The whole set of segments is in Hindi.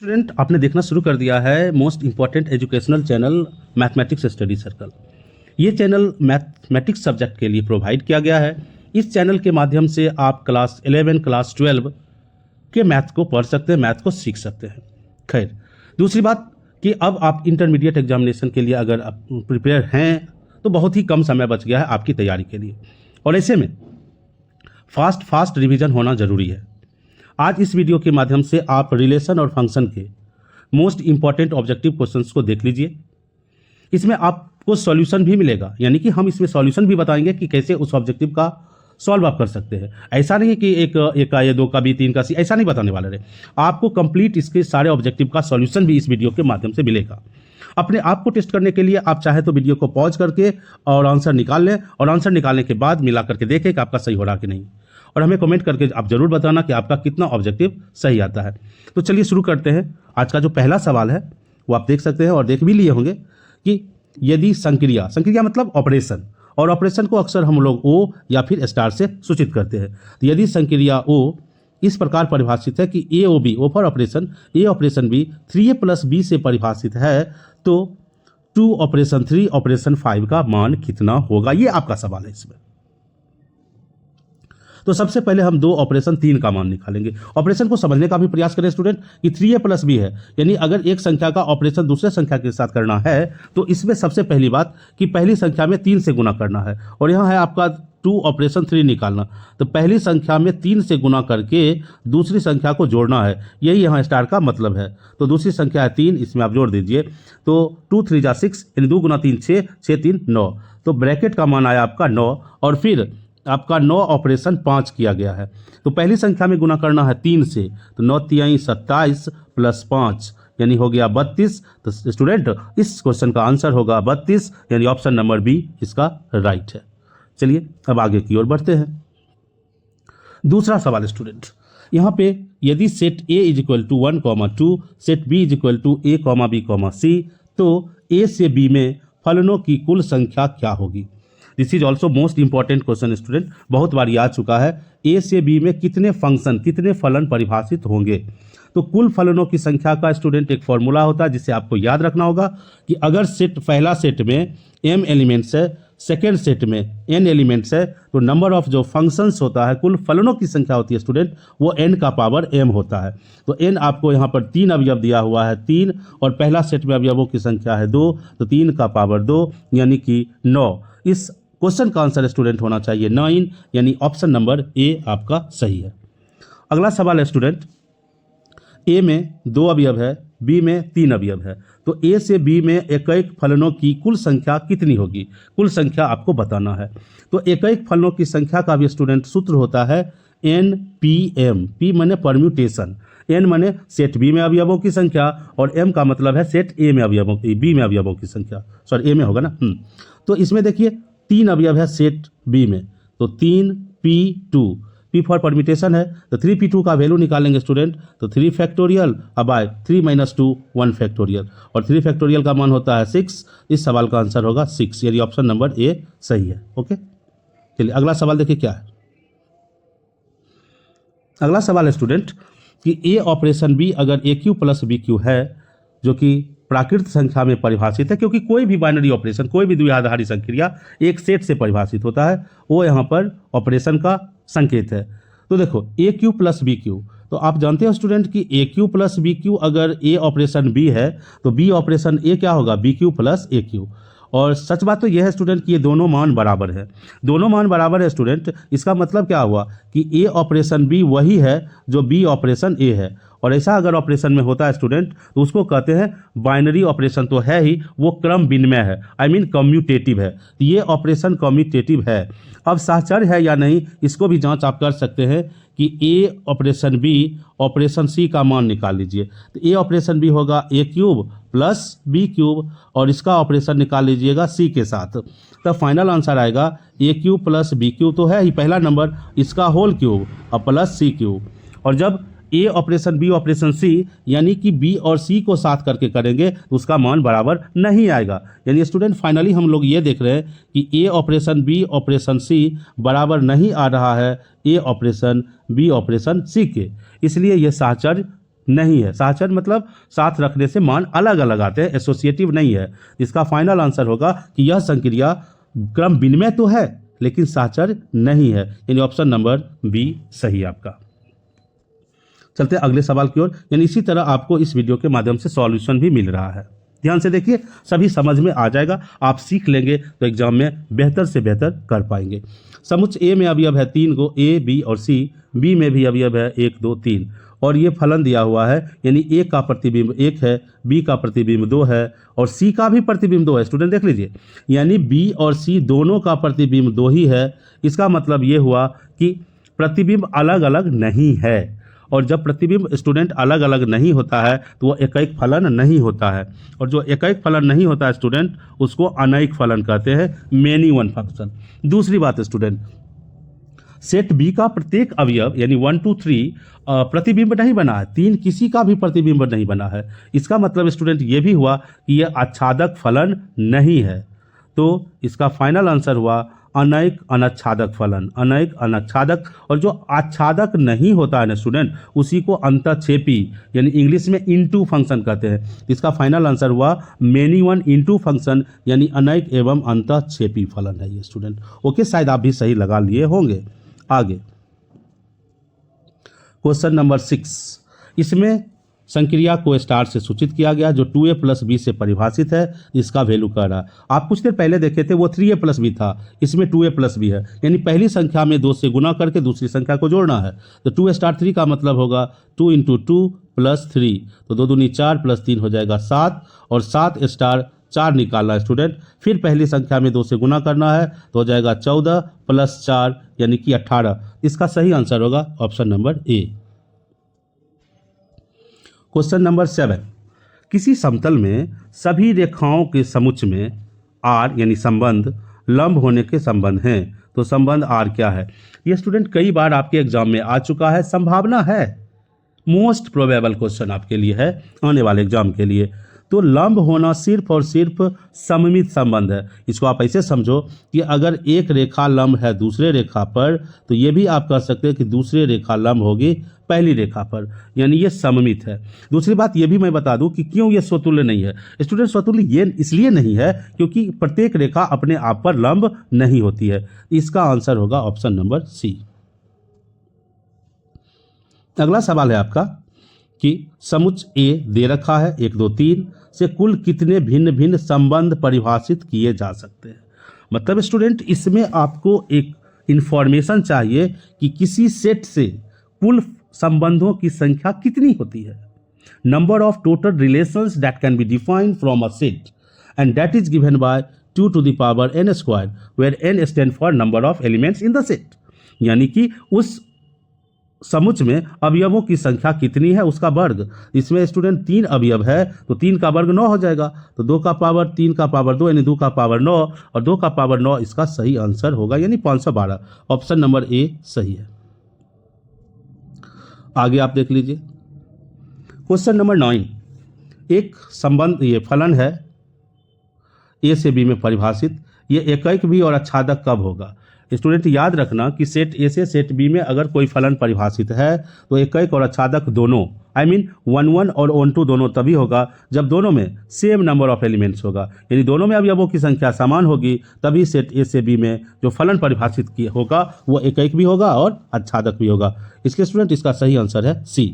स्टूडेंट, आपने देखना शुरू कर दिया है most important educational channel mathematics study circle. ये चैनल मैथमेटिक्स सब्जेक्ट के लिए प्रोवाइड किया गया है। इस चैनल के माध्यम से आप क्लास 11 क्लास 12 के मैथ को पढ़ सकते हैं, मैथ को सीख सकते हैं। खैर, दूसरी बात कि अब आप इंटरमीडिएट एग्जामिनेशन के लिए अगर आप प्रिपेयर हैं तो बहुत ही कम समय बच गया है आपकी तैयारी के लिए, और ऐसे में फास्ट रिवीजन होना ज़रूरी है। आज इस वीडियो के माध्यम से आप रिलेशन और फंक्शन के मोस्ट इंपॉर्टेंट ऑब्जेक्टिव क्वेश्चंस को देख लीजिए। इसमें आपको सॉल्यूशन भी मिलेगा, यानी कि हम इसमें सॉल्यूशन भी बताएंगे कि कैसे उस ऑब्जेक्टिव का सॉल्व आप कर सकते हैं। ऐसा नहीं है कि एक का या 2 का बी 3 का सी, ऐसा नहीं बताने वाले रहे। आपको कंप्लीट इसके सारे ऑब्जेक्टिव का सॉल्यूशन भी इस वीडियो के माध्यम से मिलेगा। अपने आप को टेस्ट करने के लिए आप चाहे तो वीडियो को पॉज करके और आंसर निकाल लें, और आंसर निकालने के बाद मिला करके देखें कि आपका सही हो रहा कि नहीं, और हमें कमेंट करके आप जरूर बताना कि आपका कितना ऑब्जेक्टिव सही आता है। तो चलिए शुरू करते हैं। आज का जो पहला सवाल है वो आप देख सकते हैं और देख भी लिए होंगे कि यदि संक्रिया मतलब ऑपरेशन, और ऑपरेशन को अक्सर हम लोग ओ या फिर स्टार से सूचित करते हैं। तो यदि संक्रिया ओ इस प्रकार परिभाषित है कि A O B, O for operation, A operation B 3a + b से परिभाषित है, तो 2 ऑपरेशन 3 ऑपरेशन 5 का मान कितना होगा, ये आपका सवाल है इसमें। तो सबसे पहले हम 2 ऑपरेशन 3 का मान निकालेंगे। ऑपरेशन को समझने का भी प्रयास करें स्टूडेंट कि 3a + b है, यानी अगर एक संख्या का ऑपरेशन दूसरे संख्या के साथ करना है तो इसमें सबसे पहली बात कि पहली संख्या में 3 से गुना करना है, और यहाँ है आपका 2 ऑपरेशन 3 निकालना। तो पहली संख्या में 3 से गुना करके दूसरी संख्या को जोड़ना है, यही यहाँ स्टार का मतलब है। तो दूसरी संख्या है 3, इसमें आप जोड़ दीजिए। तो 2 3 जा 6, यानी 2 × 3 6, 6 3 9। तो ब्रैकेट का मान आया आपका 9, और फिर आपका 9 ऑपरेशन 5 किया गया है। तो पहली संख्या में गुना करना है 3 से, तो 9 × 3 = 27 + 5 यानी हो गया 32। तो स्टूडेंट, इस क्वेश्चन का आंसर होगा 32, यानी ऑप्शन नंबर बी इसका राइट है। चलिए अब आगे की ओर बढ़ते हैं। दूसरा सवाल स्टूडेंट, यहाँ पे यदि set A = 1, 2, set B = A, B, C, तो A से B में फलनों की कुल संख्या क्या होगी। This is also most important question student, बहुत बार आ चुका है। ए से बी में कितने फंक्शन, कितने फलन परिभाषित होंगे। तो कुल फलनों की संख्या का स्टूडेंट एक फॉर्मूला होता है जिसे आपको याद रखना होगा कि अगर पहला सेट में m एलिमेंट्स है, सेकेंड सेट में n एलिमेंट्स है, तो नंबर ऑफ जो फंक्शंस होता है, कुल फलनों की संख्या होती है स्टूडेंट, वो n का पावर m होता है। तो n आपको यहाँ पर 3 अवयव दिया हुआ है 3, और पहला सेट में अवयवों की संख्या है 2, तो 3 का पावर 2 यानी कि 9। इस क्वेश्चन का आंसर स्टूडेंट होना चाहिए 9, यानी ऑप्शन नंबर ए आपका सही है। अगला सवाल है स्टूडेंट, ए में 2 अवयव है, बी में 3 अवयव है, तो ए से बी में एक फलनों की कुल संख्या कितनी होगी, कुल संख्या आपको बताना है। तो एक फलनों की संख्या का भी स्टूडेंट सूत्र होता है NPM, P माने परम्यूटेशन, N माने सेट बी में अवयवों की संख्या, और M का मतलब है सेट ए में अवयवों की, बी में अवयवों की संख्या, सॉरी ए में होगा ना। तो इसमें देखिए 3 अवयव है सेट बी में, तो 3p2, p फॉर परम्यूटेशन है, तो 3p2 का वैल्यू निकालेंगे स्टूडेंट, तो 3 फैक्टोरियल बाय 3 - 2 1 फैक्टोरियल, और 3 फैक्टोरियल का मान होता है 6। इस सवाल का आंसर होगा 6, यानी ऑप्शन नंबर ए सही है। ओके, चलिए अगला सवाल देखिए क्या है। अगला सवाल है स्टूडेंट कि ए ऑपरेशन बी अगर AQ + BQ है, जो कि प्राकृत संख्या में परिभाषित है, क्योंकि कोई भी बाइनरी ऑपरेशन, कोई भी द्विआधारी संक्रिया एक सेट से परिभाषित होता है, वो यहाँ पर ऑपरेशन का संकेत है। तो देखो AQ + BQ, तो आप जानते हैं स्टूडेंट कि AQ + BQ अगर A ऑपरेशन B है, तो B ऑपरेशन A क्या होगा, BQ + AQ। और सच बात तो यह है स्टूडेंट कि ये दोनों मान बराबर है, दोनों मान बराबर है स्टूडेंट। इसका मतलब क्या हुआ कि A ऑपरेशन B वही है जो B ऑपरेशन A है, और ऐसा अगर ऑपरेशन में होता है स्टूडेंट तो उसको कहते हैं बाइनरी ऑपरेशन, तो है ही, वो क्रम विनिमय है, आई मीन कम्यूटेटिव है। तो ये ऑपरेशन कम्यूटेटिव है। अब सहचर्य है या नहीं, इसको भी जांच आप कर सकते हैं कि A operation B operation C का मान निकाल लीजिए। तो A ऑपरेशन B होगा A³ + B³, और इसका ऑपरेशन निकाल लीजिएगा C के साथ, तब फाइनल आंसर आएगा AQ + BQ, तो है ही पहला नंबर, इसका होल क्यूब और प्लस C³। और जब A operation B operation C यानी कि B और C को साथ करके करेंगे तो उसका मान बराबर नहीं आएगा। यानी स्टूडेंट फाइनली हम लोग ये देख रहे हैं कि A operation B operation C बराबर नहीं आ रहा है A operation B operation C के, इसलिए ये सहचर्य नहीं है। सहचर मतलब साथ रखने से मान अलग अलग आते हैं, एसोसिएटिव नहीं है। इसका फाइनल आंसर होगा कि यह संक्रिया क्रम विनिमय तो है लेकिन सहचर नहीं है, यानी ऑप्शन नंबर बी सही आपका। चलते हैं अगले सवाल की ओर। यानी इसी तरह आपको इस वीडियो के माध्यम से सॉल्यूशन भी मिल रहा है। ध्यान से देखिए, सभी समझ में आ जाएगा, आप सीख लेंगे तो एग्जाम में बेहतर से बेहतर कर पाएंगे। समुच्चय ए में अवयव है 3 गो, ए बी और सी, बी में भी अवयव है 1 2 3 और ये फलन दिया हुआ है, यानी ए का प्रतिबिंब 1 है, बी का प्रतिबिंब 2 है और सी का भी प्रतिबिंब 2 है। स्टूडेंट देख लीजिए, यानी बी और सी दोनों का प्रतिबिंब 2 ही है। इसका मतलब ये हुआ कि प्रतिबिंब अलग अलग नहीं है, और जब प्रतिबिंब स्टूडेंट अलग अलग नहीं होता है तो वो एकैक फलन नहीं होता है, और जो एकैक फलन नहीं होता है स्टूडेंट उसको अनैक फलन कहते हैं, मेनी वन फंक्शन। दूसरी बात स्टूडेंट, सेट बी का प्रत्येक अवयव यानी 1 2 3 प्रतिबिंब नहीं बना है, 3 किसी का भी प्रतिबिंब नहीं बना है। इसका मतलब स्टूडेंट ये भी हुआ कि यह आच्छादक फलन नहीं है, तो इसका फाइनल आंसर हुआ अनैक अनाच्छादक फलन, अनैक अनाच्छादक। और जो आच्छादक नहीं होता है ना स्टूडेंट, उसी को अंतःक्षेपी यानी इंग्लिश में इनटू फंक्शन कहते हैं। इसका फाइनल आंसर हुआ मेनी वन इनटू फंक्शन, यानी अनैक एवं अंतःक्षेपी फलन है ये स्टूडेंट। ओके, शायद आप भी सही लगा लिए होंगे। आगे क्वेश्चन नंबर 6, इसमें संक्रिया को स्टार से सूचित किया गया जो 2a + b से परिभाषित है, इसका वैल्यू कह रहा है। आप कुछ देर पहले देखे थे वो 3a + b था, इसमें 2a + b है, यानी पहली संख्या में 2 से गुना करके दूसरी संख्या को जोड़ना है। तो 2 स्टार 3 का मतलब होगा 2 × 2 + 3, तो 2 दूनी 4 + 3 हो जाएगा 7, और 7 स्टार 4 निकालना है स्टूडेंट। फिर पहली संख्या में 2 से गुना करना है तो हो जाएगा 14 + 4 यानी कि 18। इसका सही आंसर होगा option number A. Question number 7, किसी समतल में सभी रेखाओं के समुच्चय में आर यानी संबंध लंब होने के संबंध हैं, तो संबंध आर क्या है? ये स्टूडेंट कई बार आपके एग्जाम में आ चुका है, संभावना है, मोस्ट प्रोबेबल क्वेश्चन आपके लिए है आने वाले एग्जाम के लिए। तो लंब होना सिर्फ और सिर्फ सममित संबंध है। इसको आप ऐसे समझो कि अगर एक रेखा लंब है दूसरे रेखा पर, तो ये भी आप कह सकते हैं कि दूसरी रेखा लंब होगी पहली रेखा पर, यानी ये सममित है। दूसरी बात ये भी मैं बता दूं कि क्यों ये स्वतुल्य नहीं है। स्टूडेंट स्वतुल्य ये इसलिए नहीं है क्योंकि प्रत्येक रेखा अपने आप पर लंब नहीं होती है। इसका आंसर होगा ऑप्शन नंबर सी। अगला सवाल है आपका कि समुच्चय ए दे रखा है 1 2 3 से कुल कितने भिन्न भिन्न संबंध परिभाषित किए जा सकते हैं। मतलब स्टूडेंट इसमें आपको एक इंफॉर्मेशन चाहिए कि किसी सेट से कुल संबंधों की संख्या कितनी होती है। Number of total relations that can be defined from a set and that is given by 2 n square where n stand for number of elements in the set, यानी कि उस समुच्चय में अवयवों की संख्या कितनी है उसका वर्ग। इसमें स्टूडेंट 3 अवयव है तो 3 का वर्ग 9 हो जाएगा, तो 2 का पावर 3 का पावर 2 यानी 2 का पावर 9 और 2 का पावर 9 इसका सही आंसर होगा, यानी 512। ऑप्शन नंबर ए सही है। आगे आप देख लीजिए क्वेश्चन नंबर 9, एक संबंध ये फलन है ए से बी में परिभाषित, ये एकैक भी और आच्छादक कब होगा। स्टूडेंट याद रखना कि सेट ए से सेट बी में अगर कोई फलन परिभाषित है तो एकैक और आच्छादक दोनों I mean 1 1 और 1 2 दोनों तभी होगा जब दोनों में सेम नंबर ऑफ एलिमेंट्स होगा, यानी दोनों में अवयवों की संख्या समान होगी, तभी सेट ए से बी में जो फलन परिभाषित किया होगा वो एकैक भी होगा और आच्छादक भी होगा। इसके स्टूडेंट इसका सही आंसर है सी।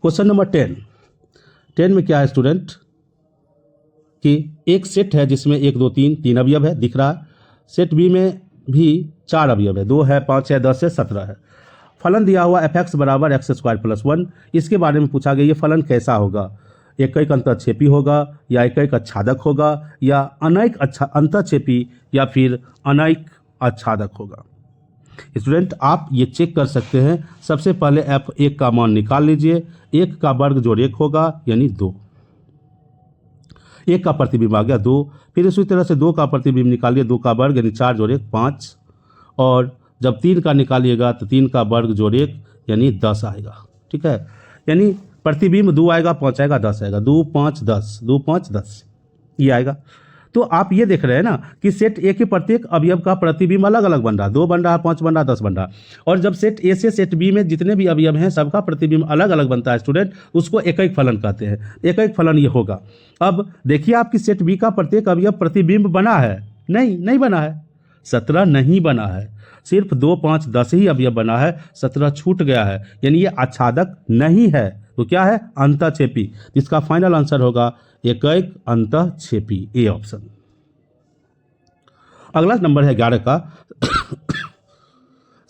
क्वेश्चन नंबर 10 में क्या है स्टूडेंट कि एक सेट है जिसमें 1 2 3 अवयव है दिख रहा है। सेट बी में भी 4 अवयव है, 2 है 5 है 10 है 17 है। फलन दिया हुआ fx = x² + 1। इसके बारे में पूछा गया ये फलन कैसा होगा, एकैक अंतःक्षेपी होगा या एकैक आच्छादक होगा या अनैक अंतःक्षेपी या फिर अनैक आच्छादक होगा। स्टूडेंट आप ये चेक कर सकते हैं। सबसे पहले f1 का मान निकाल लीजिए, 1 का वर्ग जोड़ 1 होगा यानी 2, 1 का प्रतिबिंब आ गया 2, फिर इसी तरह से 2 का प्रतिबिंब निकालिए, 2 का वर्ग यानी 4 जोड़ 1 5, और जब 3 का निकालिएगा तो 3 का वर्ग जोड़ 1 यानी 10 आएगा। ठीक है, यानी प्रतिबिंब 2 आएगा 5 आएगा 10 आएगा, 2 5 10 2 5 10 ये आएगा। तो आप ये देख रहे हैं ना कि सेट ए के प्रत्येक अवयव का प्रतिबिंब अलग अलग बन रहा, 2 बन रहा, 5 बन रहा, 10 बन रहा। और जब सेट ए से सेट बी में जितने भी अवयव हैं सबका प्रतिबिंब अलग अलग बनता है स्टूडेंट, उसको एकैक फलन कहते हैं। एकैक फलन ये होगा। अब देखिए आपकी सेट बी का प्रत्येक अवयव प्रतिबिंब बना है? नहीं बना है। 17 नहीं बना है, सिर्फ 2, 5, 10 ही अवयव बना है, 17 छूट गया है, यानी ये आच्छादक नहीं है। तो क्या है? अंतःक्षेपी। इसका फाइनल आंसर होगा एकैक अंतःक्षेपी, ए ऑप्शन। अगला नंबर है 11 का।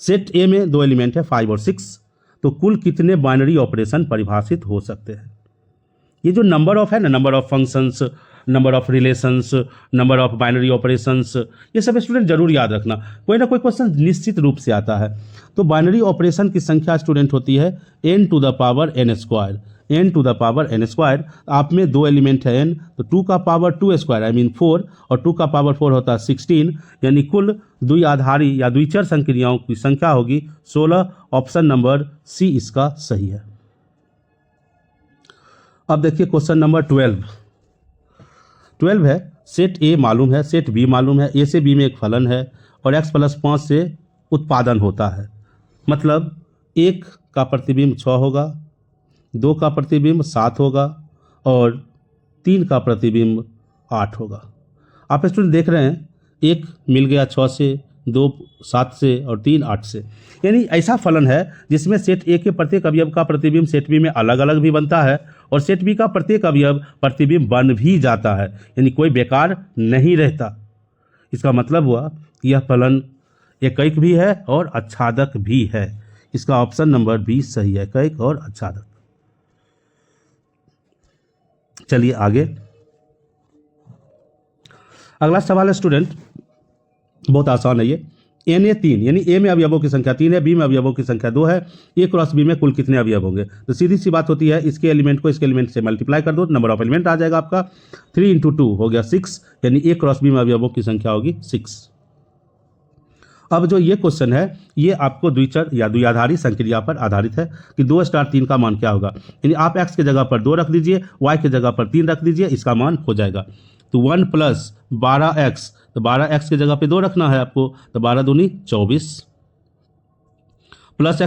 सेट ए में 2 एलिमेंट है 5 और 6, तो कुल कितने बाइनरी ऑपरेशन परिभाषित हो सकते हैं? ये जो नंबर ऑफ है ना, number of functions, number of relations, number of binary operations, ये सब स्टूडेंट जरूर याद रखना, कोई ना कोई क्वेश्चन निश्चित रूप से आता है। तो बाइनरी ऑपरेशन की संख्या स्टूडेंट होती है n to the power n square, n to the power n square. आप में 2 एलिमेंट है n, तो 2 का पावर 2 स्क्वायर आई मीन 4, और 2 का पावर 4 होता है 16, यानी कुल द्विआधारी या द्विचर संक्रियाओं की संख्या होगी 16। ऑप्शन नंबर सी इसका सही है। अब देखिए क्वेश्चन नंबर 12 है, सेट ए मालूम है, सेट बी मालूम है, ए से बी में एक फलन है और x + 5 से उत्पादन होता है। मतलब 1 का प्रतिबिंब 6 होगा, 2 का प्रतिबिंब 7 होगा और 3 का प्रतिबिंब 8 होगा। आप स्टूडेंट देख रहे हैं, 1 मिल गया 6 से, 2 7 से और 3 8 से, यानी ऐसा फलन है जिसमें सेट ए के प्रत्येक अवयव का प्रतिबिंब सेट बी में अलग अलग भी बनता है और सेट बी का प्रत्येक अवयव प्रतिबिंब बन भी जाता है, यानी कोई बेकार नहीं रहता। इसका मतलब हुआ कि यह फलन एकैक भी है और आच्छादक भी है। इसका ऑप्शन नंबर 20 सही है, एकैक और आच्छादक। चलिए आगे, अगला सवाल है स्टूडेंट, बहुत आसान है ये। एन ए 3, यानी ए में अवयवों की संख्या 3 है, बी में अवयवों की संख्या 2 है, ए क्रॉस बी में कुल कितने अवयव होंगे? तो सीधी सी बात होती है, इसके एलिमेंट को इसके एलिमेंट से मल्टीप्लाई कर दो, नंबर ऑफ एलिमेंट आ जाएगा आपका। 3 × 2 हो गया 6, यानी ए क्रॉस बी में अवयवों की संख्या होगी 6। अब जो ये क्वेश्चन है ये आपको द्विचर या द्विआधारी संक्रिया पर आधारित है कि 2 * 3 का मान क्या होगा। यानी आप x के जगह पर 2 रख दीजिए, y के जगह पर 3 रख दीजिए, इसका मान हो जाएगा। तो 1 + 12x, तो 12x के जगह पे 2 रखना है आपको, तो 12 दूनी 24 प्लस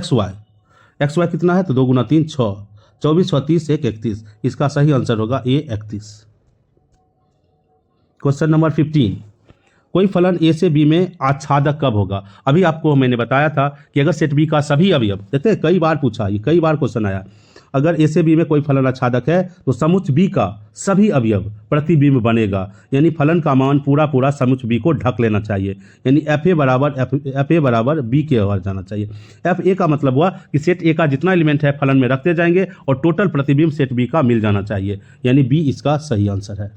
xy कितना है? तो 2 × 3 6, 24 6 30 1 31, इसका सही आंसर होगा ए 31। क्वेश्चन नंबर 15, कोई फलन ए से बी में आच्छादक कब होगा? अभी आपको मैंने बताया था कि अगर सेट बी का सभी अवयव, देखते हैं कई बार पूछा, ये कई बार क्वेश्चन आया, अगर ए से बी में कोई फलन आच्छादक है तो समुच्च बी का सभी अवयव प्रतिबिंब बनेगा, यानी फलन का मान पूरा समुच्च बी को ढक लेना चाहिए, यानी एफ ए बराबर बी के ओर जाना चाहिए। एफ ए का मतलब हुआ कि सेट ए का जितना एलिमेंट है फलन में रखते जाएंगे और टोटल प्रतिबिंब सेट बी का मिल जाना चाहिए, यानी बी इसका सही आंसर है।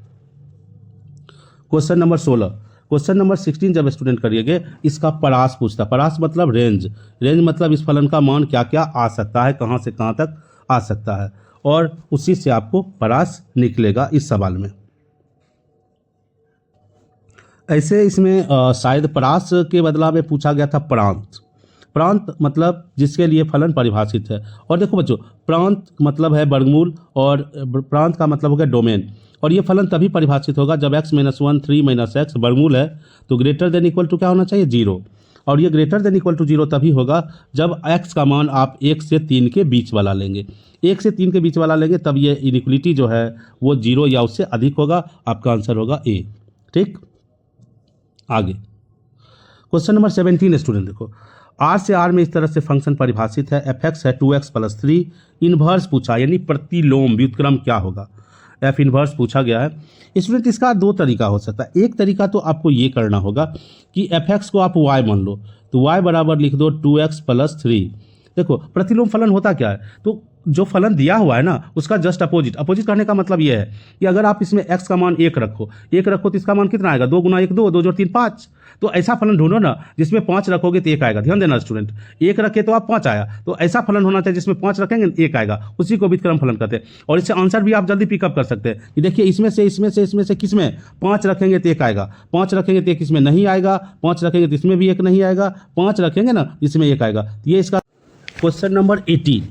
क्वेश्चन नंबर 16, क्वेश्चन नंबर 16 जब स्टूडेंट करिएगे, इसका परास पूछता, परास मतलब रेंज, रेंज मतलब इस फलन का मान क्या क्या आ सकता है, कहाँ से कहाँ तक आ सकता है, और उसी से आपको परास निकलेगा इस सवाल में। ऐसे इसमें शायद परास के बदला में पूछा गया था प्रांत। प्रांत मतलब जिसके लिए फलन परिभाषित है। और देखो बच्चों, प्रांत मतलब है वर्गमूल और प्रांत का मतलब हो गया डोमेन, और ये फलन तभी परिभाषित होगा जब x - 1 3 - x वर्गमूल है तो ग्रेटर देन इक्वल टू क्या होना चाहिए? 0। और ये ग्रेटर देन इक्वल टू 0 तभी होगा जब x का मान आप 1 से 3 के बीच वाला लेंगे। 1 से 3 के बीच वाला लेंगे तब ये इनइक्वलिटी जो है वो 0 या उससे अधिक होगा। आपका आंसर होगा ए। ठीक, आगे क्वेश्चन नंबर 17 स्टूडेंट देखो, R से R में इस तरह से फंक्शन परिभाषित है, fx है 2x + 3, इन्वर्स पूछा यानी प्रतिलोम व्युत्क्रम क्या होगा, f इन्वर्स पूछा गया है। स्टूडेंट इसका 2 तरीका हो सकता है। एक तरीका तो आपको ये करना होगा कि fx को आप y मान लो, तो y बराबर लिख दो 2x + 3। देखो प्रतिलोम फलन होता क्या है, तो जो फलन दिया हुआ है ना उसका जस्ट अपोजिट करने का मतलब ये है कि अगर आप इसमें x का मान 1 रखो तो इसका मान कितना आएगा? 2 × 1 2, 2 + 3 5। तो ऐसा फलन ढूंढो ना जिसमें 5 रखोगे तो 1 आएगा। ध्यान देना स्टूडेंट, 1 रखे तो आप 5 आया, तो ऐसा फलन होना चाहिए जिसमें 5 रखेंगे 1 आएगा, उसी को व्युत्क्रम फलन कहते हैं। और इससे आंसर भी आप जल्दी पिकअप कर सकते हैं कि देखिए इसमें से किसमें 5 रखेंगे तो 1 आएगा, 5 रखेंगे तो 1 इसमें नहीं आएगा, 5 रखेंगे तो इसमें भी 1 नहीं आएगा, 5 रखेंगे ना इसमें 1 आएगा। ये इसका क्वेश्चन नंबर 18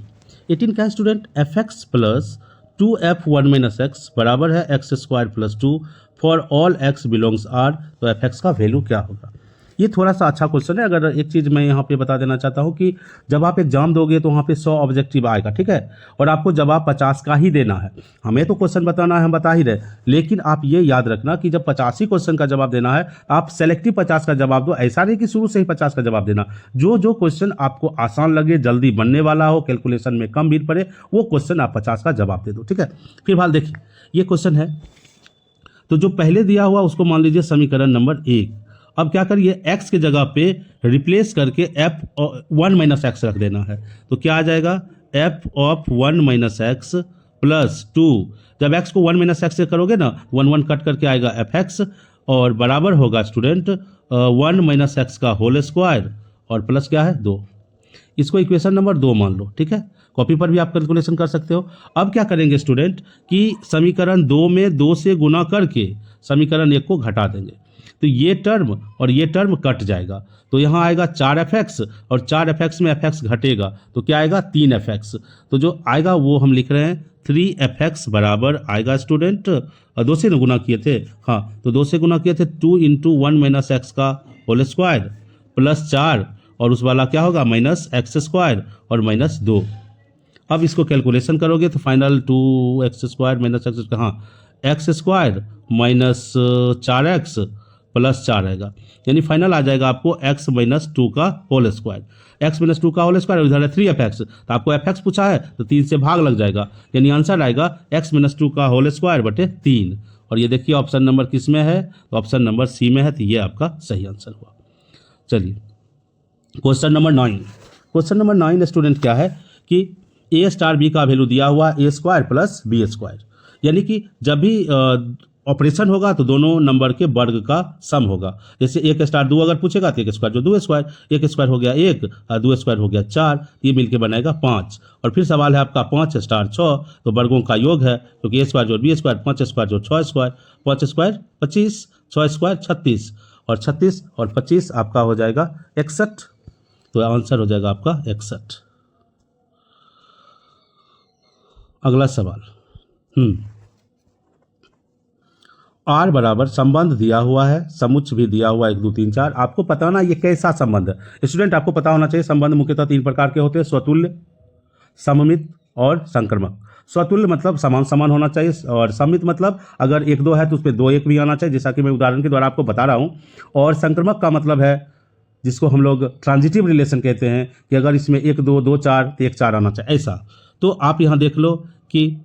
क्या है स्टूडेंट? fx + 2f1 - x बराबर है x² + 2 for all x belongs R, तो एफ एक्स का वैल्यू क्या होगा। ये थोड़ा सा अच्छा क्वेश्चन है। अगर एक चीज़ मैं यहाँ पे बता देना चाहता हूँ कि जब आप एग्जाम दोगे तो वहाँ पे 100 ऑब्जेक्टिव आएगा, ठीक है, और आपको जवाब 50 का ही देना है। हमें तो क्वेश्चन बताना है, हम बता ही रहे, लेकिन आप ये याद रखना कि जब 50 ही क्वेश्चन का जवाब देना है, आप सेलेक्टिव 50 का जवाब दो। ऐसा नहीं कि शुरू से ही 50 का जवाब देना। जो जो क्वेश्चन आपको आसान लगे, जल्दी बनने वाला हो, कैलकुलेशन में कम भीड़ पड़े, वो क्वेश्चन आप 50 का जवाब दे दो, ठीक है। फिर भाल देखिए, ये क्वेश्चन है, तो जो पहले दिया हुआ उसको मान लीजिए समीकरण नंबर 1। अब क्या करिए, x के जगह पे रिप्लेस करके f 1 माइनस एक्स रख देना है। तो क्या आ जाएगा, f of 1 minus x plus 2। जब x को 1 माइनस एक्स से करोगे ना, 1 1 कट करके आएगा fx, और बराबर होगा स्टूडेंट 1 माइनस एक्स का होल स्क्वायर, और प्लस क्या है 2। इसको इक्वेशन नंबर 2 मान लो, ठीक है। कॉपी पर भी आप कैलकुलेशन कर सकते हो। अब क्या करेंगे स्टूडेंट कि समीकरण 2 में 2 से गुना करके समीकरण 1 को घटा देंगे, तो ये टर्म और ये टर्म कट जाएगा। तो यहाँ आएगा 4fx, और 4fx में fx घटेगा तो क्या आएगा 3fx। तो जो आएगा वो हम लिख रहे हैं 3fx बराबर आएगा स्टूडेंट, 2 से गुना किए थे, हाँ, तो 2 से गुना किए थे 2 इंटू 1 माइनस एक्स का होल स्क्वायर प्लस 4, और उस वाला क्या होगा माइनस एक्स स्क्वायर और माइनस 2। अब इसको कैलकुलेशन करोगे तो final 2x square minus x, हाँ, x square minus 4x plus 4 आएगा, यानी फाइनल आ जाएगा आपको x माइनस 2 का होल स्क्वायर। x माइनस 2 का होल स्क्वायर, उधर है 3fx, तो आपको fx पूछा है तो 3 से भाग लग जाएगा, यानी आंसर आएगा x माइनस 2 का होल स्क्वायर बटे 3। और ये देखिए ऑप्शन नंबर किस में है, तो ऑप्शन नंबर सी में है, तो ये आपका सही आंसर हुआ। चलिए question number 9। Question number 9 student क्या है कि a स्टार b का वैल्यू दिया हुआ a square plus b square, यानी कि जब भी ऑपरेशन होगा तो दोनों नंबर के वर्ग का सम होगा। जैसे 1 स्टार 2 अगर पूछेगा तो 1 स्क्वायर जो 2 स्क्वायर, 1 स्क्वायर हो गया 1, 2 स्क्वायर हो गया 4, ये मिलके बनाएगा 5। और फिर सवाल है आपका 5 स्टार 6, तो वर्गों का योग है, क्योंकि a स्क्वायर जोड़ b स्क्वायर, 5 स्क्वायर जोड़ 6 स्क्वायर, 5 स्क्वायर 25, 6 स्क्वायर 36, और 36 और 25 आपका हो जाएगा 61, तो आंसर हो जाएगा आपका 61। अगला सवाल, आर बराबर संबंध दिया हुआ है, समुच्च भी दिया हुआ 1 2 3 4। आपको पता होना ये कैसा संबंध है स्टूडेंट, आपको पता होना चाहिए। संबंध मुख्यतः 3 प्रकार के होते हैं, स्वतुल्य, सममित और संक्रमक। स्वतुल्य मतलब समान समान होना चाहिए, और सममित मतलब अगर 1 2 है तो उसमें 2 1 भी आना चाहिए, जैसा कि मैं उदाहरण के द्वारा आपको बता रहा हूँ। और संक्रमक का मतलब है जिसको हम लोग ट्रांजिटिव रिलेशन कहते हैं, कि अगर इसमें 1 2 2 4 तो 1 4 आना चाहिए, ऐसा। तो आप यहाँ देख लो कि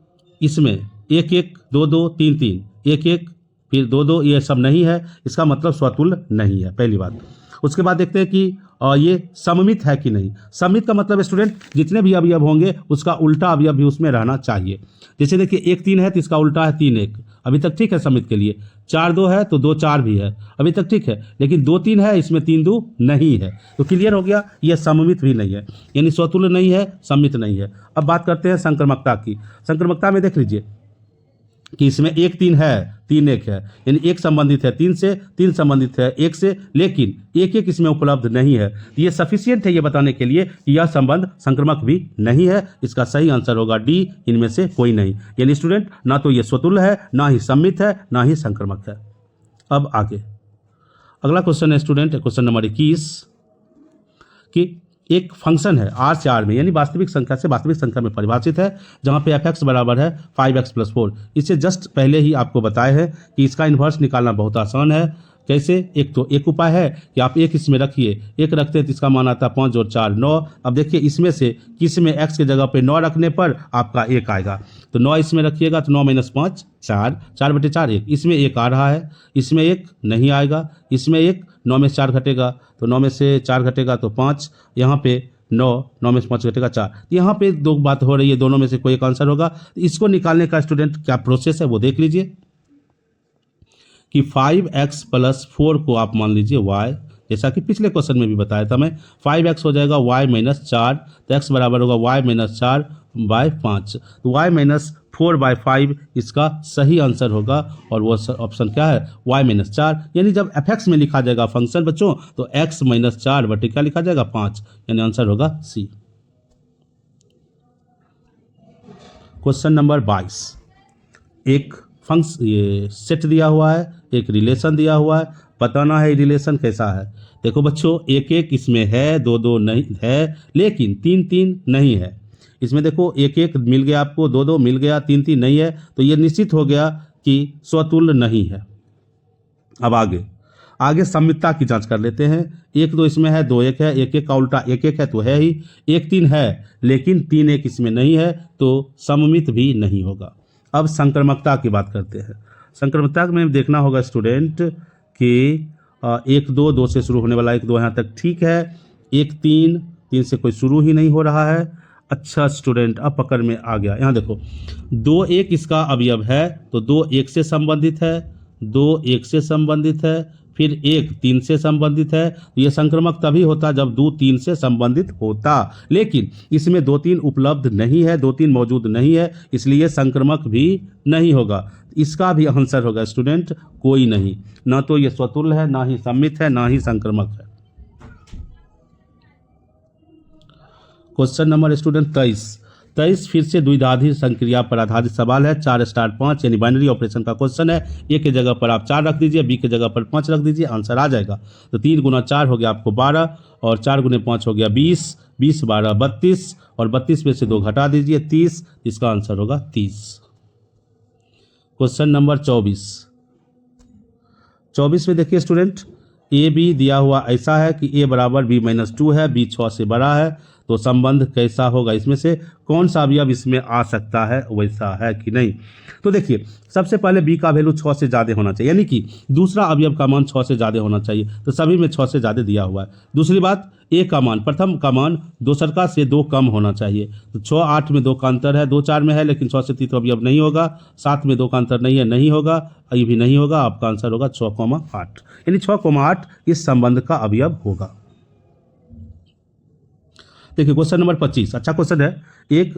इसमें 1 1 2 2 3 3, 1 1 फिर 2 2, ये सब नहीं है, इसका मतलब स्वतुल्य नहीं है, पहली बात। उसके बाद देखते हैं कि ये सममित है कि नहीं। सममित का मतलब स्टूडेंट जितने भी अवयव होंगे उसका उल्टा अवयव भी उसमें रहना चाहिए। जैसे देखिए 1 3 है तो इसका उल्टा है 3 1, अभी तक ठीक है सममित के लिए। 4 2 है तो 2 4 भी है, अभी तक ठीक है। लेकिन 2 3 है, इसमें 3 2 नहीं है, तो क्लियर हो गया, यह सममित भी नहीं है, यानी स्वतुल्य नहीं है, सममित नहीं है। अब बात करते हैं संक्रमकता की। संक्रमकता में देख लीजिए कि इसमें 1 3 है, 3 1 है, यानी 1 संबंधित है 3 से, 3 संबंधित है 1 से, लेकिन 1 1 इसमें उपलब्ध नहीं है। ये सफिशियंट है ये बताने के लिए कि यह संबंध संक्रमक भी नहीं है। इसका सही आंसर होगा डी, इनमें से कोई नहीं। यानी स्टूडेंट ना तो ये स्वतुल्य है, ना ही सम्मित है, ना ही संक्रमक है। अब आगे अगला क्वेश्चन है स्टूडेंट, क्वेश्चन नंबर 21 कि एक फंक्शन है आर से आर में, यानी वास्तविक संख्या से वास्तविक संख्या में परिभाषित है, जहां पे fx बराबर है 5x + 4। इससे जस्ट पहले ही आपको बताए हैं कि इसका इन्वर्स निकालना बहुत आसान है। कैसे, एक तो एक उपाय है कि आप 1 इसमें रखिए, 1 रखते हैं तो इसका मान आता है 5 जोड़ 4 9। अब देखिए इसमें से किस में x के जगह पे 9 रखने पर आपका 1 आएगा, तो 9 इसमें रखिएगा तो 9 - 5 4, 4 बटे 4 1, इसमें 1 आ रहा है, इसमें 1 नहीं आएगा, इसमें 1, 9 में से 4 घटेगा तो 9 में से 4 घटेगा तो 5, यहाँ पे 9, 9 में से 5 घटेगा 4। यहाँ पे 2 बात हो रही है, दोनों में से कोई एक आंसर होगा। इसको निकालने का स्टूडेंट क्या प्रोसेस है वो देख लीजिए कि 5x + 4 को आप मान लीजिए y, जैसा कि पिछले क्वेश्चन में भी बताया था मैं। 5x हो जाएगा y - 4, तो x बराबर होगा y - 4/5, तो y - 4/5 इसका सही आंसर होगा। और वो ऑप्शन क्या है, y - 4। यानी जब fx में लिखा जाएगा फंक्शन बच्चों तो x - 4 बटे क्या लिखा जाएगा 5, यानी आंसर होगा सी। क्वेश्चन नंबर 22, एक ये सेट दिया हुआ है, एक रिलेशन दिया हुआ है, बताना है रिलेशन कैसा है। देखो बच्चों, एक एक इसमें है, दो दो नहीं है, लेकिन तीन तीन नहीं है। इसमें देखो एक एक मिल गया आपको, दो दो मिल गया, तीन तीन नहीं है, तो ये निश्चित हो गया कि स्वतुल्य नहीं है। अब आगे सममितता की जांच कर लेते हैं। एक दो इसमें है, दो एक है, एक एक का उल्टा एक एक है तो है ही, एक तीन है लेकिन तीन एक इसमें नहीं है तो सममित भी नहीं होगा। अब संक्रमकता की बात करते हैं। संक्रमकता में देखना होगा स्टूडेंट कि एक दो, दो से शुरू होने वाला एक दो यहाँ तक ठीक है, एक तीन, तीन से कोई शुरू ही नहीं हो रहा है। अच्छा स्टूडेंट, अब पकड़ में आ गया। यहाँ देखो, दो एक इसका अवयव है तो दो एक से संबंधित है, दो एक से संबंधित है, फिर एक तीन से संबंधित है। ये संक्रमक तभी होता जब दो तीन से संबंधित होता, लेकिन इसमें दो तीन उपलब्ध नहीं है, दो तीन मौजूद नहीं है, इसलिए संक्रमक भी नहीं होगा। इसका भी आंसर होगा स्टूडेंट कोई नहीं, ना तो ये स्वतुल्य है, ना ही सम्मित है, ना ही संक्रमक है। क्वेश्चन नंबर स्टूडेंट 23 फिर से द्विधाधीन संक्रिया पर आधारित सवाल है। 4*5 यानी बाइनरी ऑपरेशन का क्वेश्चन है। ए के जगह पर आप 4 रख दीजिए, बी के जगह पर 5 रख दीजिए, आंसर आ जाएगा। तो 3 गुना 4 हो गया आपको 12 और 4 गुने 5 हो गया 20, 20 12 32 और 32 में से 2 घटा दीजिए 30, इसका आंसर होगा 30। क्वेश्चन नंबर 24 में देखिए स्टूडेंट, ए बी दिया हुआ ऐसा है कि ए बराबर b-2 है, बी 6 से बड़ा है, तो संबंध कैसा होगा, इसमें से कौन सा अवयव इसमें आ सकता है, वैसा है कि नहीं। तो देखिए, सबसे पहले b का वैल्यू 6 से ज़्यादा होना चाहिए, यानी कि दूसरा अवयव का मान 6 से ज़्यादा होना चाहिए, तो सभी में 6 से ज़्यादा दिया हुआ है। दूसरी बात, ए का मान, प्रथम का मान दूसरका से 2 कम होना चाहिए, तो 6 8 में 2 का अंतर है, 2 4 में है, लेकिन 6 से 3 अवयव नहीं होगा, 7 में 2 का अंतर नहीं है, नहीं होगा, ये भी नहीं होगा। आपका आंसर होगा 6,8, यानी 6,8 इस संबंध का अवयव होगा। देखिए क्वेश्चन नंबर 25, अच्छा क्वेश्चन है। एक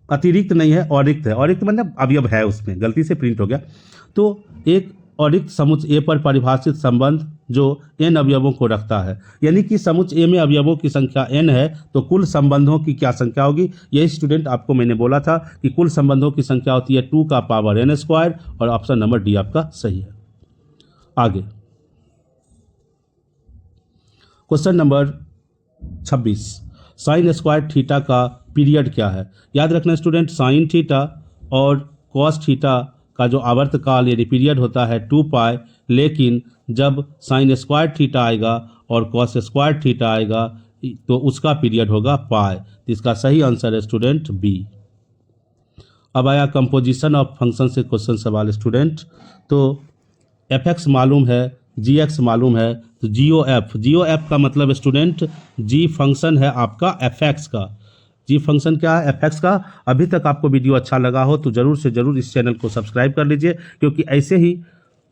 अतिरिक्त नहीं है, अरिक्त है, अरिक्त मतलब अवयव है, उसमें गलती से प्रिंट हो गया। तो एक अरिक्त समुच्च ए पर परिभाषित संबंध जो n अवयवों को रखता है, यानी कि समुच्च ए में अवयवों की संख्या n है, तो कुल संबंधों की क्या संख्या होगी। यही स्टूडेंट आपको मैंने बोला था कि कुल संबंधों की संख्या होती है 2 का पावर n², और ऑप्शन नंबर डी आपका सही है। आगे question number 26, sine square theta का पीरियड क्या है। याद रखना स्टूडेंट, साइन थीटा और कॉस थीटा का जो आवर्तकाल यानी पीरियड होता है 2π, लेकिन जब साइन स्क्वायर थीटा आएगा और कॉस स्क्वायर थीटा आएगा तो उसका पीरियड होगा π। इसका सही आंसर है स्टूडेंट बी। अब आया कंपोजिशन ऑफ फंक्शन से क्वेश्चन सवाल स्टूडेंट। तो f(x) मालूम है, g(x) मालूम है, तो GOF का मतलब स्टूडेंट g फंक्शन है आपका f(x) का। जी फंक्शन क्या है, f(x) का। अभी तक आपको वीडियो अच्छा लगा हो तो ज़रूर से ज़रूर इस चैनल को सब्सक्राइब कर लीजिए, क्योंकि ऐसे ही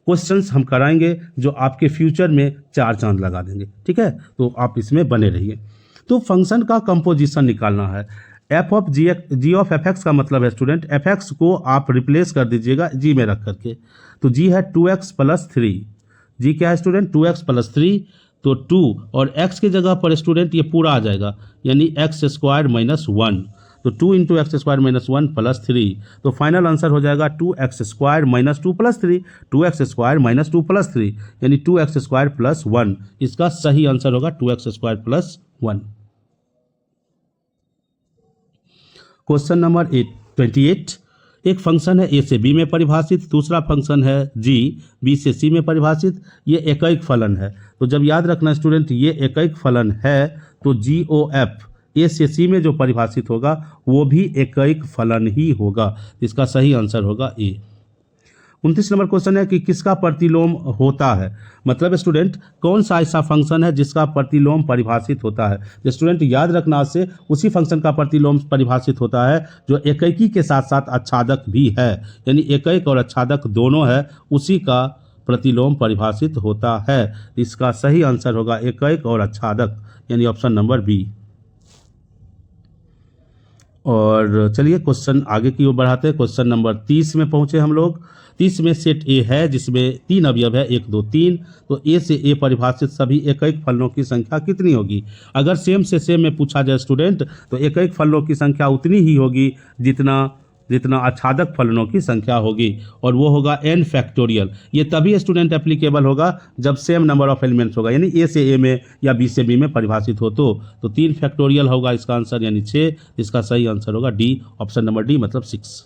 क्वेश्चंस हम कराएंगे जो आपके फ्यूचर में 4 चांद लगा देंगे, ठीक है। तो आप इसमें बने रहिए। तो फंक्शन का कंपोजिशन निकालना है। g ऑफ f(x) का मतलब है स्टूडेंट f(x) को आप रिप्लेस कर दीजिएगा g में रख करके। तो g है 2x + 3, g क्या है स्टूडेंट 2x + 3, तो 2 और x के जगह पर स्टूडेंट ये पूरा आ जाएगा, यानी x² - 1, तो 2 × x² - 1 + 3, तो फाइनल आंसर हो जाएगा 2x² - 2 + 3, 2x² - 2 + 3, यानी 2x² + 1। इसका सही आंसर होगा 2x² + 1। क्वेश्चन नंबर 28, एक फंक्शन है a से b में परिभाषित, दूसरा फंक्शन है g b से c में परिभाषित, ये एकैक फलन है। तो जब याद रखना स्टूडेंट ये एकैक फलन है तो GOF a से c में जो परिभाषित होगा वो भी एकैक फलन ही होगा। इसका सही आंसर होगा ए। 29 नंबर क्वेश्चन है कि किसका प्रतिलोम होता है, मतलब स्टूडेंट कौन सा ऐसा फंक्शन है जिसका प्रतिलोम परिभाषित होता है। स्टूडेंट याद रखना से उसी फंक्शन का प्रतिलोम परिभाषित होता है जो एकैकी के साथ साथ आच्छादक भी है, यानी एकैक और आच्छादक दोनों है, उसी का प्रतिलोम परिभाषित होता है। इसका सही आंसर होगा एकैक और आच्छादक, यानी ऑप्शन नंबर बी। और चलिए क्वेश्चन आगे की ओर बढ़ाते हैं। क्वेश्चन नंबर 30 में पहुंचे हम लोग। 30 में सेट ए है जिसमें 3 अवयव है 1 2 3, तो ए से ए परिभाषित सभी एकैक फलनों की संख्या कितनी होगी। अगर सेम से सेम में पूछा जाए स्टूडेंट तो एकैक फलनों की संख्या उतनी ही होगी जितना जितना आच्छादक फलनों की संख्या होगी, और वो होगा n फैक्टोरियल। ये तभी स्टूडेंट एप्लीकेबल होगा जब सेम नंबर ऑफ एलिमेंट्स होगा, यानी a से a में या b से b में परिभाषित हो। तो 3 फैक्टोरियल होगा इसका आंसर, यानी 6। इसका सही आंसर होगा डी, ऑप्शन नंबर डी, मतलब 6।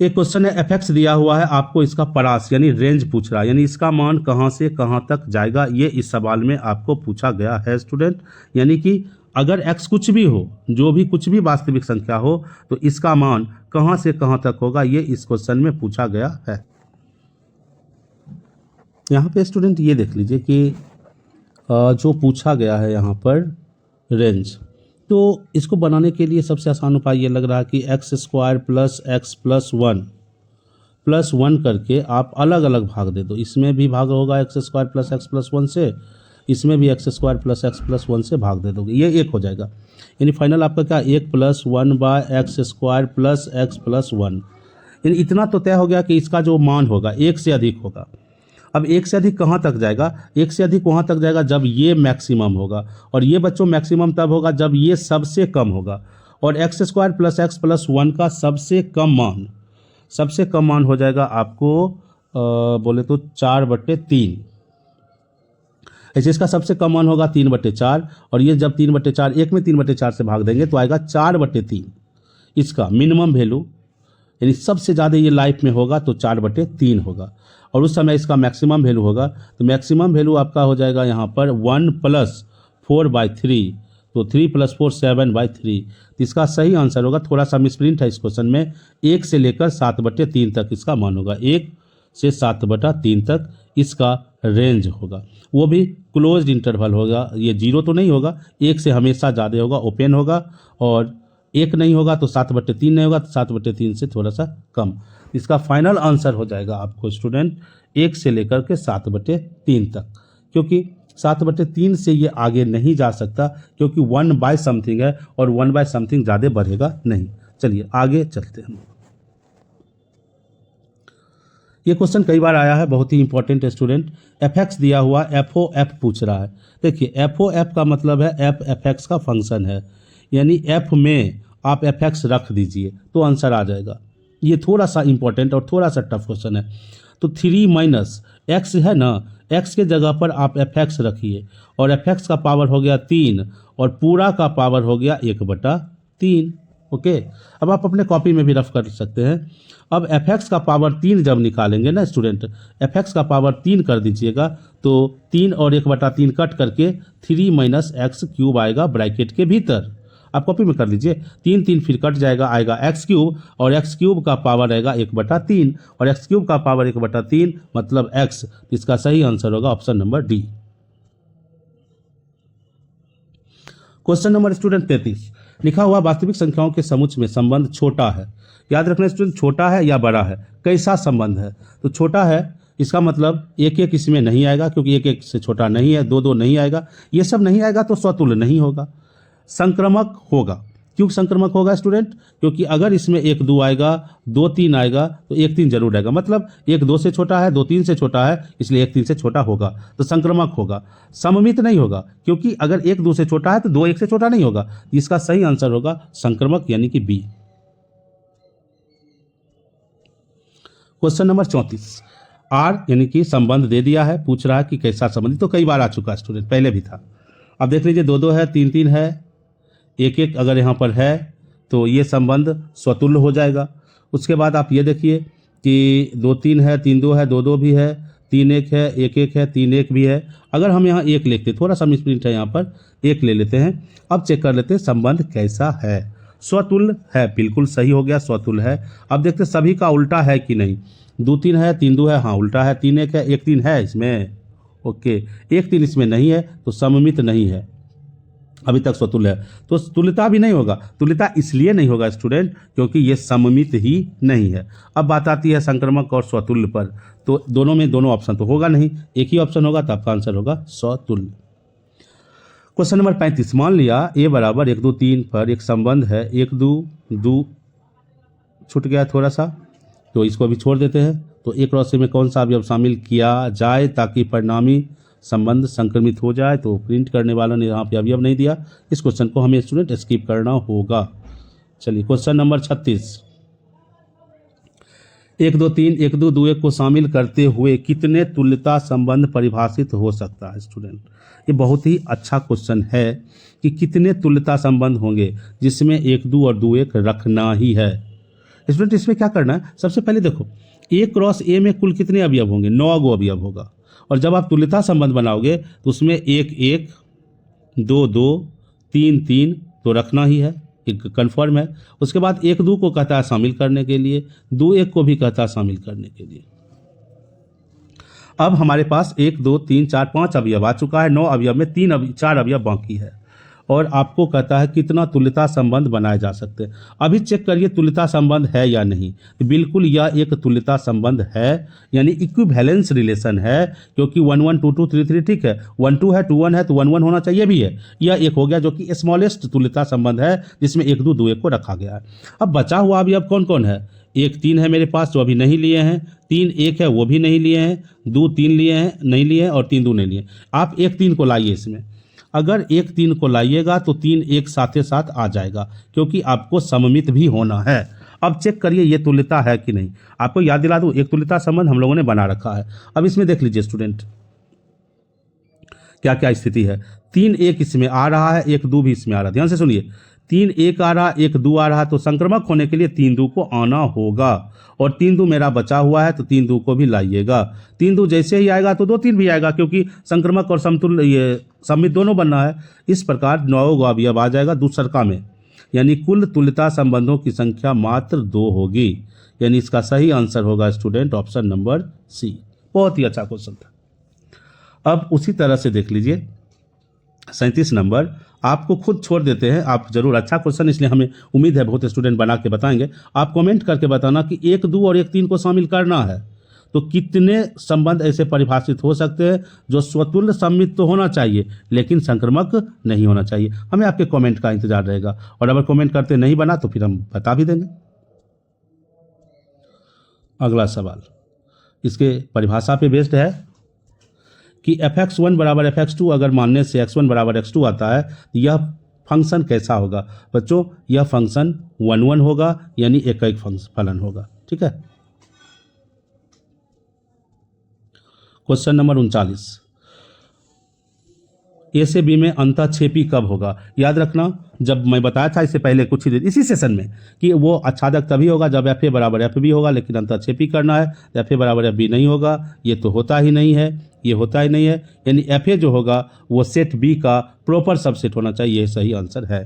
एक क्वेश्चन है, एफ दिया हुआ है, आपको इसका परास यानी रेंज पूछ रहा है, यानी इसका मान कहां से कहां तक जाएगा, ये इस सवाल में आपको पूछा गया है स्टूडेंट। यानी कि अगर x कुछ भी हो, जो भी कुछ भी वास्तविक संख्या हो, तो इसका मान कहां से कहां तक होगा, ये इस क्वेश्चन में पूछा गया है। यहाँ पे स्टूडेंट ये देख लीजिए कि जो पूछा गया है यहाँ पर रेंज, तो इसको बनाने के लिए सबसे आसान उपाय ये लग रहा है कि x² प्लस x प्लस 1 करके आप अलग अलग भाग दे दो। इसमें भी भाग होगा x² प्लस x प्लस 1 से, इसमें भी x² प्लस x प्लस 1 से भाग दे दोगे, ये 1 हो जाएगा। यानी फाइनल आपका क्या, 1 plus 1/x² plus x plus 1। यानी इतना तो तय हो गया कि इसका जो मान होगा 1 से अधिक होगा। अब 1 से अधिक कहाँ तक जाएगा, 1 से अधिक वहाँ तक जाएगा जब ये मैक्सिमम होगा, और ये बच्चों मैक्सिमम तब होगा जब ये सबसे कम होगा। और x² प्लस x प्लस 1 का सबसे कम मान हो जाएगा आपको बोले तो 4/3। ऐसे इसका सबसे कम मान होगा 3/4, और ये जब 3/4 1 में 3/4 से भाग देंगे तो आएगा 4/3 इसका मिनिमम वैल्यू, यानी सबसे ज़्यादा ये लाइफ में होगा तो 4/3 होगा। और उस समय इसका मैक्सिमम वैल्यू होगा, तो मैक्सिमम वैल्यू आपका हो जाएगा यहाँ पर 1 + 4/3, तो 3 + 4 7/3। तो इसका सही आंसर होगा, थोड़ा सा मिसप्रिंट है इस क्वेश्चन में, 1 से लेकर 7/3 तक इसका मान होगा, 1 से 7/3 तक इसका रेंज होगा। वो भी क्लोज्ड इंटरवल होगा, ये 0 तो नहीं होगा, 1 से हमेशा ज़्यादा होगा, ओपन होगा, और 1 नहीं होगा तो 7/3 नहीं होगा, तो 7/3 से थोड़ा सा कम। इसका फाइनल आंसर हो जाएगा आपको स्टूडेंट 1 से लेकर के 7/3 तक, क्योंकि 7/3 से ये आगे नहीं जा सकता, क्योंकि 1/समथिंग है, और 1/समथिंग ज़्यादा बढ़ेगा नहीं। चलिए आगे चलते हैं। ये क्वेश्चन कई बार आया है, बहुत ही इंपॉर्टेंट स्टूडेंट। f(x) दिया हुआ, f(f) पूछ रहा है। देखिए f(f) का मतलब है f(f(x) का फंक्शन है, यानी f में आप f(x) रख दीजिए तो आंसर आ जाएगा। ये थोड़ा सा इंपॉर्टेंट और थोड़ा सा टफ क्वेश्चन है। तो 3 - x है ना, x के जगह पर आप f(x) रखिए, और f(x) का पावर हो गया 3 और पूरा का पावर हो गया 1/3। ओके, अब आप अपने कॉपी में भी रफ कर सकते हैं। अब f(x) का पावर 3 जब निकालेंगे ना स्टूडेंट, f(x) का पावर 3 कर दीजिएगा, तो 3 और 1/3 कट करके 3 - x³ आएगा ब्रैकेट के भीतर। आप कॉपी में कर लीजिए, 3 फिर कट जाएगा, आएगा x³ और x³ का पावर आएगा 1/3, और x³ का पावर 1/3 मतलब x। इसका सही आंसर होगा option number D. Question number student 33, लिखा हुआ वास्तविक संख्याओं के समुच्चय में संबंध छोटा है। याद रखना स्टूडेंट, छोटा है या बड़ा है, कैसा संबंध है। तो छोटा है इसका मतलब 1 इसमें नहीं आएगा, क्योंकि 1 से छोटा नहीं है, 2 नहीं आएगा, ये सब नहीं आएगा, तो स्वतुल्य नहीं होगा। संक्रमक होगा, क्यों संक्रमक होगा स्टूडेंट, क्योंकि अगर इसमें 1 2 आएगा, 2 3 आएगा, तो 1 3 जरूर आएगा, मतलब 1 2 से छोटा है, 2 3 से छोटा है, इसलिए 1 3 से छोटा होगा, तो संक्रमक होगा। सममित नहीं होगा, क्योंकि अगर 1 2 से छोटा है तो 2 1 से छोटा नहीं होगा। इसका सही आंसर होगा संक्रमक, यानी कि बी। क्वेश्चन नंबर 34, आर यानी कि संबंध दे दिया है, पूछ रहा है कि कैसा संबंध। तो कई बार आ चुका स्टूडेंट, पहले भी था। अब देख लीजिए, 2 2 है, 3 3 है, 1 1 अगर यहाँ पर है तो ये संबंध स्वतुल्य हो जाएगा। उसके बाद आप ये देखिए कि 2 3 है, 3 2 है, 2 2 भी है, 3 1 है, 1 1 है, 3 1 भी है। अगर हम यहाँ 1 लिखते, थोड़ा सा मिसप्रिंट है यहाँ पर, 1 ले लेते हैं। अब चेक कर लेते हैं संबंध कैसा है। स्वतुल्य है, बिल्कुल सही हो गया, स्वतुल्य है। अब देखते सभी का उल्टा है कि नहीं। 2 3 है, 3 2 है, हाँ उल्टा है। 3 1 है, 1 3 है इसमें, ओके, 1 3 इसमें नहीं है, तो सममित नहीं है, अभी तक स्वतुल्य है। तो तुल्यता भी नहीं होगा। तुल्यता इसलिए नहीं होगा स्टूडेंट क्योंकि ये सममित ही नहीं है। अब बात आती है संक्रमक और स्वतुल्य पर, तो दोनों में दोनों ऑप्शन तो होगा नहीं, एक ही ऑप्शन होगा, तो आपका आंसर होगा स्वतुल्य। क्वेश्चन नंबर 35, मान लिया a बराबर 1 2 3 पर एक संबंध है। 1 2 2 छूट गया थोड़ा सा, तो इसको अभी छोड़ देते हैं। तो एक राशि में कौन सा अवयव शामिल किया जाए ताकि परिणामी संबंध संक्रमित हो जाए तो प्रिंट करने वालों ने यहाँ पे अवयव नहीं दिया, इस क्वेश्चन को हमें स्टूडेंट स्किप करना होगा। चलिए क्वेश्चन नंबर 36, 1 2 3 1 2 2 1 को शामिल करते हुए कितने तुल्यता संबंध परिभाषित हो सकता है स्टूडेंट। ये बहुत ही अच्छा क्वेश्चन है कि कितने तुल्यता संबंध होंगे जिसमें 1 2 और 2 1 रखना ही है। स्टूडेंट इसमें क्या करना है, सबसे पहले देखो A क्रॉस A में कुल कितने अवयव होंगे, 9 गो अवयव होगा। और जब आप तुल्यता संबंध बनाओगे तो उसमें 1 1 2 2 3 3 तो रखना ही है, एक कन्फर्म है। उसके बाद 1 2 को कहता है शामिल करने के लिए, 2 1 को भी कहता है शामिल करने के लिए। अब हमारे पास 1 2 3 4 5 अवयव आ चुका है, 9 अवयव में 4 अवयव बाकी है और आपको कहता है कितना तुल्यता संबंध बनाए जा सकते हैं। अभी चेक करिए तुल्यता संबंध है या नहीं। तो बिल्कुल यह एक तुल्यता संबंध है, यानी इक्विवेलेंस रिलेशन है, क्योंकि 1 1 2 2 3 3 ठीक है, 1 2 है 2 1 है तो 1 1 होना चाहिए भी है। यह एक हो गया जो कि स्मॉलेस्ट तुल्यता संबंध है जिसमें 1 2 2 1 को रखा गया है। अब बचा हुआ अभी अब कौन कौन है, 1 3 है मेरे पास जो अभी नहीं लिए हैं, 3 1 है वो भी नहीं लिए हैं, 2 3 लिए हैं नहीं लिए हैं और 3 2 नहीं लिए। आप 1 3 को लाइए इसमें, अगर 1 3 को लाइएगा तो 3 1 साथ साथ आ जाएगा, क्योंकि आपको सममित भी होना है। अब चेक करिए ये तुल्यता है कि नहीं। आपको याद दिला दूं, एक तुल्यता संबंध हम लोगों ने बना रखा है। अब इसमें देख लीजिए स्टूडेंट क्या क्या स्थिति है। 3 1 इसमें आ रहा है, 1 2 भी इसमें आ रहा है। ध्यान से सुनिए, 3 1 आ रहा, 1 2 आ रहा, तो संक्रमक होने के लिए 3 2 को आना होगा और 3 2 मेरा बचा हुआ है तो 3 2 को भी लाइएगा। 3 2 जैसे ही आएगा तो 2 3 भी आएगा, क्योंकि संक्रमक और समतुल्य ये सममित दोनों बनना है। इस प्रकार 9 अवयव आ जाएगा दूसरका में, यानी कुल तुल्यता संबंधों की संख्या मात्र 2 होगी। यानी इसका सही आंसर होगा स्टूडेंट ऑप्शन नंबर सी। बहुत ही अच्छा क्वेश्चन था। अब उसी तरह से देख लीजिए 37 नंबर, आपको खुद छोड़ देते हैं, आप जरूर अच्छा क्वेश्चन, इसलिए हमें उम्मीद है बहुत स्टूडेंट बना के बताएंगे। आप कमेंट करके बताना कि 1 2 और 1 3 को शामिल करना है तो कितने संबंध ऐसे परिभाषित हो सकते हैं जो स्वतुल्य सम्मित तो होना चाहिए लेकिन संक्रमक नहीं होना चाहिए। हमें आपके कमेंट का इंतजार रहेगा और अगर कमेंट करते नहीं बना तो फिर हम बता भी देंगे। अगला सवाल इसके परिभाषा पे बेस्ड है कि fx1 बराबर fx2 अगर मानने से x1 बराबर x2 आता है तो यह फंक्शन कैसा होगा। बच्चों यह फंक्शन 1 1 होगा, यानी एक फलन होगा। ठीक है, क्वेश्चन नंबर 39, ए से बी में अंतःक्षेपी कब होगा। याद रखना, जब मैं बताया था इससे पहले कुछ ही देर इसी सेशन में कि वो आच्छादक तभी होगा जब एफ ए बराबर एफ बी होगा, लेकिन अंतःक्षेपी करना है तो एफ ए बराबर एफ बी नहीं होगा। ये तो होता ही नहीं है, ये होता ही नहीं है, यानी एफ ए जो होगा वो सेट बी का प्रॉपर सबसेट होना चाहिए। ये सही आंसर है।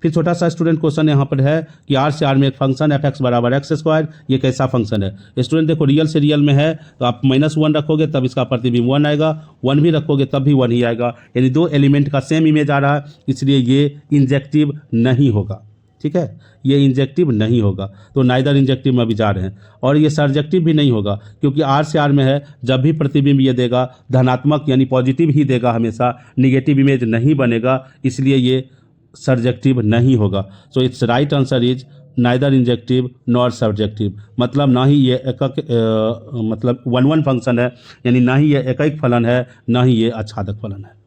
फिर छोटा सा स्टूडेंट क्वेश्चन यहाँ पर है कि आर से आर में एक फंक्शन एफ एक्स बराबर एक्स स्क्वायर, ये कैसा फंक्शन है। स्टूडेंट देखो, रियल से रियल में है तो आप -1 रखोगे तब इसका प्रतिबिंब 1 आएगा, 1 भी रखोगे तब भी 1 ही आएगा, यानी 2 एलिमेंट का सेम इमेज आ रहा है, इसलिए ये इंजेक्टिव नहीं होगा। ठीक है, ये इंजेक्टिव नहीं होगा, तो नाइदर इंजेक्टिव में अभी जा रहे हैं। और ये सर्जेक्टिव भी नहीं होगा, क्योंकि आर से आर में है, जब भी प्रतिबिंब ये देगा धनात्मक यानी पॉजिटिव ही देगा, हमेशा निगेटिव इमेज नहीं बनेगा, इसलिए ये सर्जेक्टिव नहीं होगा। So it's right answer is neither injective nor surjective. मतलब ना ही ये मतलब 1 1 फंक्शन है, यानी ना ही ये एकैक फलन है, ना ही ये आच्छादक फलन है।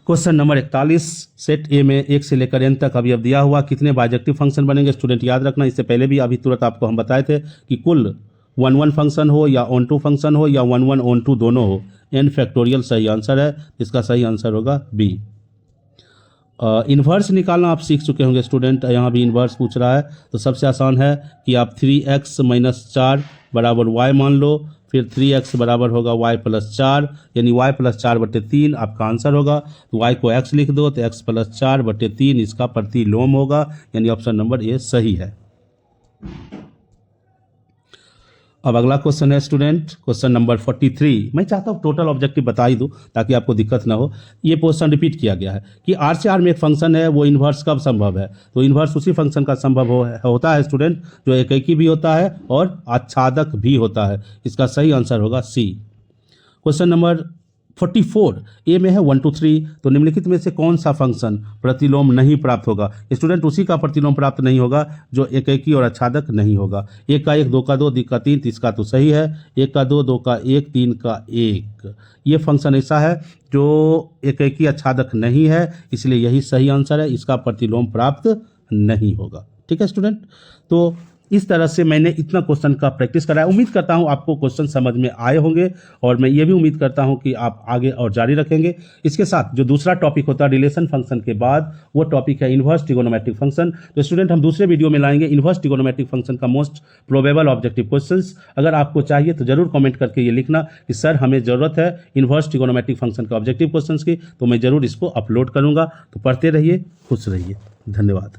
क्वेश्चन नंबर 41, सेट ए में 1 से लेकर n तक अवयव दिया हुआ, कितने बाइजेक्टिव फंक्शन बनेंगे। स्टूडेंट याद रखना, इससे पहले भी अभी तुरंत आपको हम बताए थे कि कुल 1 1 फंक्शन हो या ऑन टू फंक्शन हो या 1 1 ऑन टू दोनों हो, n फैक्टोरियल सही आंसर है। इसका सही आंसर होगा बी। इन्वर्स निकालना आप सीख चुके होंगे स्टूडेंट, यहाँ भी इन्वर्स पूछ रहा है तो सबसे आसान है कि आप 3x - 4 बराबर y मान लो, फिर 3x बराबर होगा y + 4, यानी y + 4/3 आपका आंसर होगा। तो y को x लिख दो तो x + 4/3 इसका प्रतिलोम होगा, यानी ऑप्शन नंबर ए सही है। अब अगला क्वेश्चन है स्टूडेंट, क्वेश्चन नंबर 43। मैं चाहता हूँ टोटल ऑब्जेक्टिव बता ही दूँ ताकि आपको दिक्कत ना हो। ये क्वेश्चन रिपीट किया गया है कि आर से आर में एक फंक्शन है, वो इन्वर्स कब संभव है। तो इन्वर्स उसी फंक्शन का संभव होता है स्टूडेंट जो एकैकी भी होता है और आच्छादक भी होता है। इसका सही आंसर होगा सी। क्वेश्चन नंबर 44 ए में है 1 2 3, तो निम्नलिखित में से कौन सा फंक्शन प्रतिलोम नहीं प्राप्त होगा? स्टूडेंट उसी का प्रतिलोम प्राप्त नहीं होगा जो एकेकी और आच्छादक नहीं होगा। 1 का 1, 2 का 2, 3 का 3, 30 का तो सही है। 1 का 2, 2 का 1, 3 का 1, ये फंक्शन ऐसा है जो एकेकी आच्छादक नहीं है, इसलिए यही सही आंसर है, इसका प्रतिलोम प्राप्त नहीं होगा। ठीक है स्टूडेंट, तो इस तरह से मैंने इतना क्वेश्चन का प्रैक्टिस कराया। उम्मीद करता हूं आपको क्वेश्चन समझ में आए होंगे और मैं ये भी उम्मीद करता हूं कि आप आगे और जारी रखेंगे। इसके साथ जो दूसरा टॉपिक होता है रिलेशन फंक्शन के बाद, वो टॉपिक है इन्वर्स ट्रिगोनोमेट्रिक फंक्शन। तो स्टूडेंट हम दूसरे वीडियो में लाएंगे इन्वर्स ट्रिगोनोमेट्रिक फंक्शन का मोस्ट प्रोबेबल ऑब्जेक्टिव क्वेश्चंस। अगर आपको चाहिए तो जरूर कमेंट करके ये लिखना कि सर हमें ज़रूरत है इन्वर्स ट्रिगोनोमेट्रिक फंक्शन के ऑब्जेक्टिव क्वेश्चंस की, तो मैं ज़रूर इसको अपलोड करूँगा। तो पढ़ते रहिए, खुश रहिए, धन्यवाद।